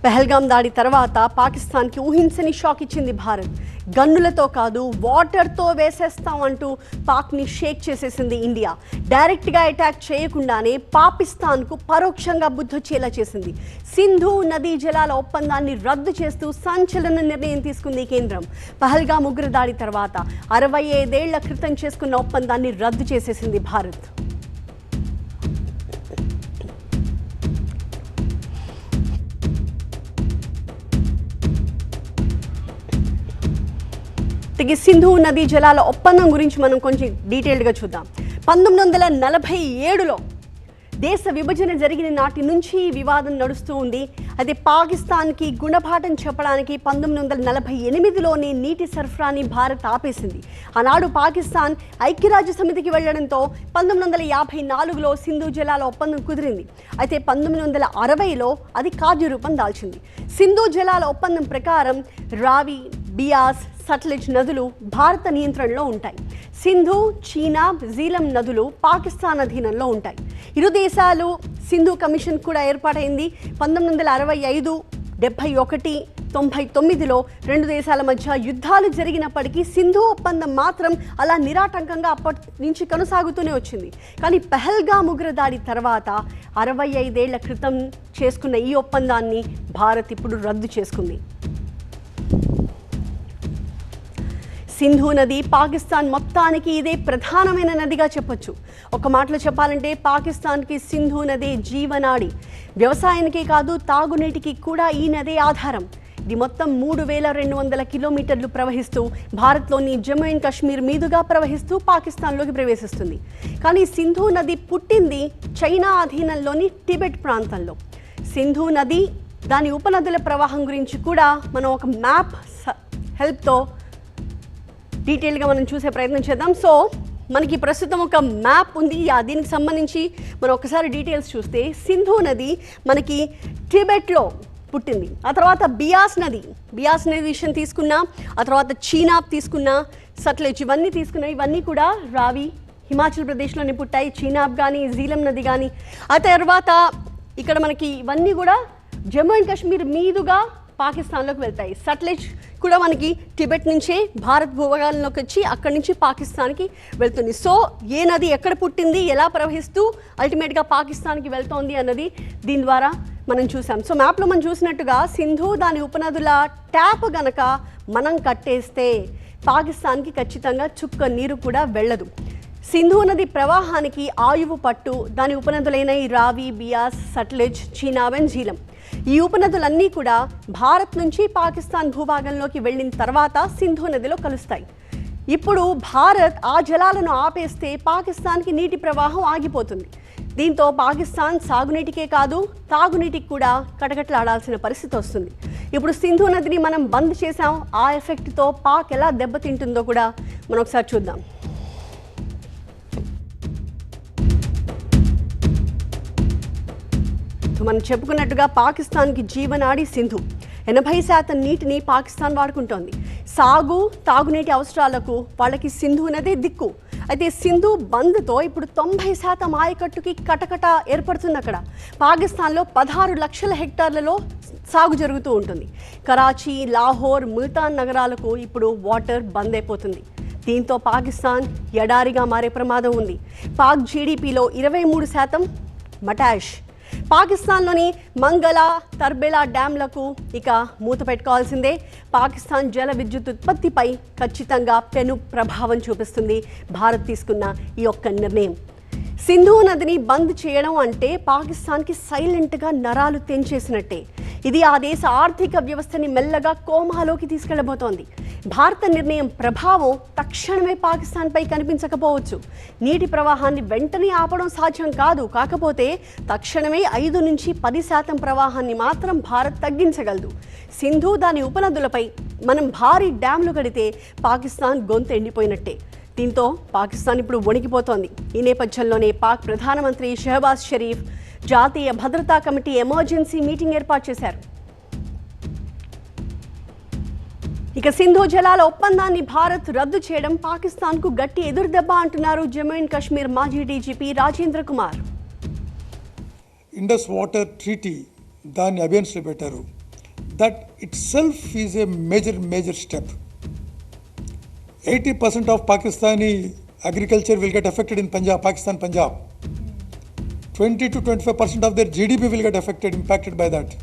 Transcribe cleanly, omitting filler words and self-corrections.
పహల్గామ్ దాడి తర్వాత పాకిస్తాన్కి ఊహించని షాక్ ఇచ్చింది భారత్. గన్నులతో కాదు వాటర్తో వేసేస్తాం అంటూ పాక్ని షేక్ చేసేసింది ఇండియా. డైరెక్ట్గా అటాక్ చేయకుండానే పాకిస్తాన్కు పరోక్షంగా బుద్ధొచ్చేలా చేసింది. సింధు నదీ జలాల ఒప్పందాన్ని రద్దు చేస్తూ సంచలన నిర్ణయం తీసుకుంది కేంద్రం. పహల్గామ్ ఉగ్రదాడి తర్వాత 65 ఏళ్ల క్రితం చేసుకున్న ఒప్పందాన్ని రద్దు చేసేసింది భారత్. సింధు నదీ జలాల ఒప్పందం గురించి మనం కొంచెం డీటెయిల్డ్గా చూద్దాం. 1947లో దేశ విభజన జరిగిన నాటి నుంచి వివాదం నడుస్తూ ఉంది. అయితే పాకిస్తాన్కి గుణపాఠం చెప్పడానికి 1948లోనే నీటి సరఫరాని భారత్ ఆపేసింది. ఆనాడు పాకిస్తాన్ ఐక్యరాజ్య సమితికి వెళ్లడంతో 1954లో సింధు జలాల ఒప్పందం కుదిరింది. అయితే 1960లో అది కార్యరూపం దాల్చింది. సింధు జలాల ఒప్పందం ప్రకారం రావి, బియాస్, సట్లెజ్ నదులు భారత నియంత్రణలో ఉంటాయి. సింధు, చీనాబ్, జీలం నదులు పాకిస్తాన్ అధీనంలో ఉంటాయి. ఇరు దేశాలు సింధు కమిషన్ కూడా ఏర్పాటైంది. 1965, 71, 99లో రెండు దేశాల మధ్య యుద్ధాలు జరిగినప్పటికీ సింధు ఒప్పందం మాత్రం అలా నిరాటంకంగా అప్పటి నుంచి కొనసాగుతూనే వచ్చింది. కానీ పహల్గామ్ ఉగ్రదాడి తర్వాత 65 ఏళ్ల క్రితం చేసుకున్న ఈ ఒప్పందాన్ని భారత్ ఇప్పుడు రద్దు చేసుకుంది. సింధు నది పాకిస్తాన్ మొత్తానికి ఇదే ప్రధానమైన నదిగా చెప్పొచ్చు. ఒక మాటలో చెప్పాలంటే పాకిస్తాన్కి సింధు నదే జీవనాడి. వ్యవసాయానికే కాదు తాగునీటికి కూడా ఈ నదే ఆధారం. ఇది మొత్తం 3200 కిలోమీటర్లు ప్రవహిస్తూ భారత్లోని జమ్మూ అండ్ కాశ్మీర్ మీదుగా ప్రవహిస్తూ పాకిస్తాన్లోకి ప్రవేశిస్తుంది. కానీ సింధు నది పుట్టింది చైనా అధీనంలోని టిబెట్ ప్రాంతంలో. సింధు నది, దాని ఉపనదుల ప్రవాహం గురించి కూడా మనం ఒక మ్యాప్ హెల్ప్తో డీటెయిల్గా మనం చూసే ప్రయత్నం చేద్దాం. సో మనకి ప్రస్తుతం ఒక మ్యాప్ ఉంది. దీనికి సంబంధించి మనం ఒకసారి డీటెయిల్స్ చూస్తే సింధు నది మనకి టిబెట్లో పుట్టింది. ఆ తర్వాత బియాస్ నది విషయం తీసుకున్నా, ఆ తర్వాత చీనాబ్ తీసుకున్నా, సట్లెజ్ ఇవన్నీ తీసుకున్నా. ఇవన్నీ కూడా రావి, హిమాచల్ ప్రదేశ్లోనే పుట్టాయి. చీనాబ్ కానీ, జీలం నది కానీ. ఆ తర్వాత ఇక్కడ మనకి ఇవన్నీ కూడా జమ్మూ అండ్ కాశ్మీర్ మీదుగా పాకిస్తాన్లోకి వెళ్తాయి. సట్లెజ్ కూడా మనకి టిబెట్ నుంచే భారత్ భూభాగంలోకి వచ్చి అక్కడి నుంచి పాకిస్తాన్కి వెళ్తుంది. సో ఏ నది ఎక్కడ పుట్టింది, ఎలా ప్రవహిస్తూ అల్టిమేట్గా పాకిస్తాన్కి వెళ్తోంది అన్నది దీని ద్వారా మనం చూసాం. సో మ్యాప్లో మనం చూసినట్టుగా సింధు, దాని ఉపనదుల ట్యాప్ గనక మనం కట్టేస్తే పాకిస్తాన్కి ఖచ్చితంగా చుక్క నీరు కూడా వెళ్ళదు. సింధు నది ప్రవాహానికి ఆయువు పట్టు దాని ఉపనదులైన ఈ రావి, బియాస్, సట్లెజ్, చీనాబ్ అండ్ జీలం. ఈ ఉపనదులన్నీ కూడా భారత్ నుంచి పాకిస్తాన్ భూభాగంలోకి వెళ్ళిన తర్వాత సింధు నదిలో కలుస్తాయి. ఇప్పుడు భారత్ ఆ జలాలను ఆపేస్తే పాకిస్తాన్కి నీటి ప్రవాహం ఆగిపోతుంది. దీంతో పాకిస్తాన్ సాగునీటికే కాదు తాగునీటికి కూడా కటకట్లాడాల్సిన పరిస్థితి వస్తుంది. ఇప్పుడు సింధు నదిని మనం బంద్ చేసాం. ఆ ఎఫెక్ట్తో పాక్ ఎలా దెబ్బతింటుందో కూడా మనం ఒకసారి చూద్దాం. మనం చెప్పుకున్నట్టుగా పాకిస్తాన్కి జీవనాడి సింధు. 80% నీటిని పాకిస్తాన్ వాడుకుంటోంది. తాగునీటి అవసరాలకు వాళ్ళకి సింధు నదే దిక్కు. అయితే సింధు బంద్తో ఇప్పుడు 90% ఆయకట్టుకి కటకట ఏర్పడుతుంది. అక్కడ పాకిస్తాన్లో 16 లక్షల హెక్టార్లలో సాగు జరుగుతూ ఉంటుంది. కరాచీ, లాహోర్, ముల్తాన్ నగరాలకు ఇప్పుడు వాటర్ బంద్ అయిపోతుంది. దీంతో పాకిస్తాన్ ఎడారిగా మారే ప్రమాదం ఉంది. పాక్ జీడిపిలో 23% మటాష్. పాకిస్తాన్లోని మంగళ, తర్బేలా డ్యాంలకు ఇక మూత పెట్టుకోవాల్సిందే. పాకిస్తాన్ జల విద్యుత్ ఉత్పత్తిపై ఖచ్చితంగా పెను ప్రభావం చూపిస్తుంది భారత్ తీసుకున్న ఈ ఒక్క నిర్ణయం. సింధు నదిని బంద్ చేయడం అంటే పాకిస్తాన్కి సైలెంట్గా నరాలు తెంచేసినట్టే. ఇది ఆ దేశ ఆర్థిక వ్యవస్థని మెల్లగా కోమాలోకి తీసుకెళ్లబోతోంది. భారత నిర్ణయం ప్రభావం తక్షణమే పాకిస్తాన్పై కనిపించకపోవచ్చు. నీటి ప్రవాహాన్ని వెంటనే ఆపడం సాధ్యం కాదు. కాకపోతే తక్షణమే 5 నుంచి 10% ప్రవాహాన్ని మాత్రం భారత్ తగ్గించగలదు. సింధు, దాని ఉపనదులపై మనం భారీ డ్యాంలు కడితే పాకిస్తాన్ గొంతు ఎండిపోయినట్టే. దీంతో పాకిస్తాన్ ఇప్పుడు వణికిపోతోంది. ఈ నేపథ్యంలోనే పాక్ ప్రధానమంత్రి షహబాజ్ షరీఫ్ జాతీయ భద్రతా కమిటీ ఎమర్జెన్సీ మీటింగ్ ఏర్పాటు చేశారు. ఇక సింధు జలాల ఒప్పందాన్ని భారత్ రద్దు చేయడం పాకిస్తాన్కు గట్టి ఎదురుదెబ్బ అంటున్నారు జమ్మూ అండ్ కాశ్మీర్ మాజీ DGP Rajendra Kumar. Indus water treaty దాన్ని అబియన్స్లో పెట్టారు. that itself is a major step. 80% of Pakistani agriculture will get affected in Punjab, Pakistan, Punjab. 20 to 25% of their GDP will get affected, impacted by that.